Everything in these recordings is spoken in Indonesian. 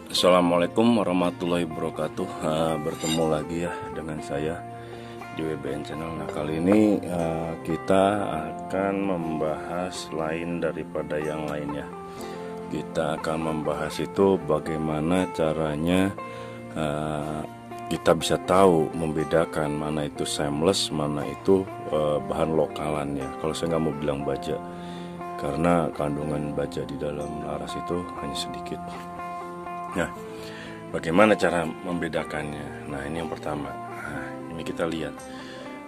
Assalamualaikum warahmatullahi wabarakatuh. Bertemu lagi ya dengan saya di WBN Channel. Nah, kali ini kita akan membahas lain daripada yang lainnya. Kita akan membahas itu bagaimana caranya kita bisa tahu membedakan mana itu seamless, mana itu bahan lokalannya. Kalau saya nggak mau bilang baja, karena kandungan baja di dalam laras itu hanya sedikit. Nah, bagaimana cara membedakannya? Nah, ini yang pertama. Nah, ini kita lihat.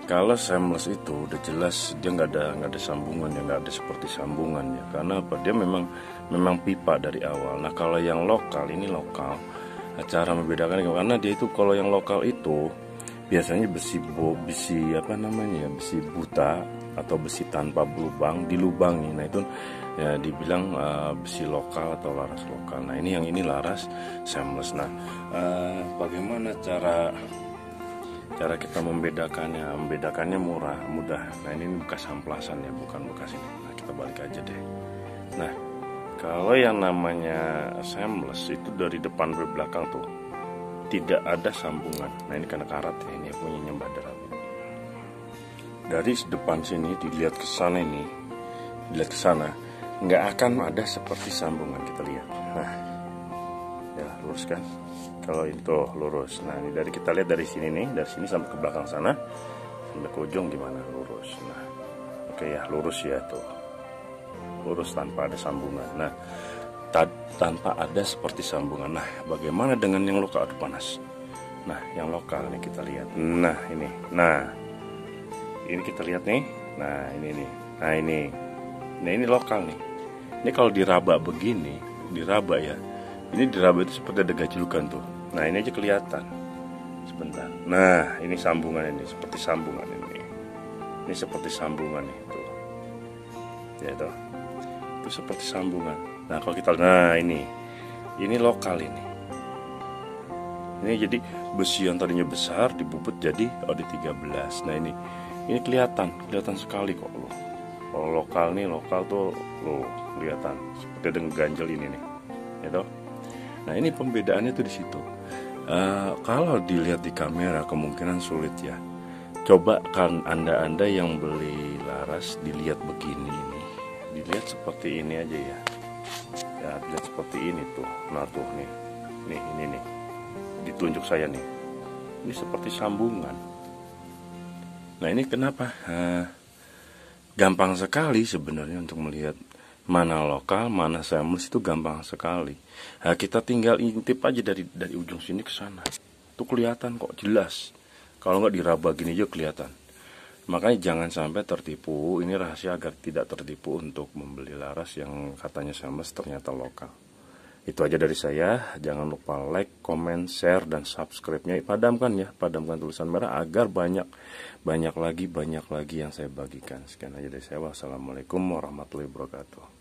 Kalau seamless itu udah jelas dia nggak ada sambungan ya, nggak ada seperti sambungan ya. Karena apa? Dia memang pipa dari awal. Nah, kalau yang lokal ini lokal. Nah, cara membedakannya karena dia itu kalau yang lokal itu biasanya besi buta atau besi tanpa lubang dilubangi. Nah, itu ya dibilang besi lokal atau laras lokal. Nah, ini laras seamless. Nah, bagaimana cara kita membedakannya mudah. Nah, ini bekas amplasan ya, bukan bekas ini. Nah, kita balik aja deh. Nah, kalau yang namanya seamless itu dari depan ke belakang tuh tidak ada sambungan. Nah, ini karena karat ya, ini punya Badar. Dari depan sini dilihat ke sana, dilihat ke sana, nggak akan ada seperti sambungan. Kita lihat. Nah, ya lurus kan? Kalau itu lurus. Nah, ini kita lihat dari sini nih, dari sini sampai ke belakang sana, sampai ke ujung gimana? Lurus. Nah, oke ya, lurus ya tuh. Lurus tanpa ada sambungan. Nah, tanpa ada seperti sambungan. Nah, bagaimana dengan yang lokal? Aduh, panas. Nah, yang lokal nih kita lihat. Nah, ini. Ini kita lihat nih. Nah, ini nih. Nah, ini lokal nih. Ini kalau diraba begini, diraba ya. Ini diraba itu seperti ada gajlukan tuh. Nah, ini aja kelihatan. Sebentar. Nah, ini sambungan ini, seperti sambungan ini. Ini seperti sambungan itu. Ya itu. Itu seperti sambungan. Nah, kalau kita ini lokal ini. Ini jadi besi yang tadinya besar dibubut jadi di 13. Nah, ini kelihatan sekali kok loh. Kalau lokal tuh loh kelihatan seperti dengan ganjel ini nih. Gitu. Nah, ini pembedaannya tuh di situ. Kalau dilihat di kamera kemungkinan sulit ya. Coba kan anda yang beli laras dilihat begini ini. Dilihat seperti ini aja ya. Ya, dilihat seperti ini tuh. Nah, tuh nih. Ini. Ditunjuk saya nih. Ini seperti sambungan. Nah, ini kenapa? Gampang sekali sebenarnya untuk melihat mana lokal, mana seamless itu gampang sekali. Nah, kita tinggal intip aja dari ujung sini ke sana. Itu kelihatan kok jelas. Kalau nggak diraba gini aja kelihatan. Makanya jangan sampai tertipu. Ini rahasia agar tidak tertipu untuk membeli laras yang katanya seamless ternyata lokal. Itu aja dari saya. Jangan lupa like, comment, share, dan subscribe-nya. Padamkan tulisan merah agar banyak lagi yang saya bagikan. Sekian aja dari saya. Wassalamualaikum warahmatullahi wabarakatuh.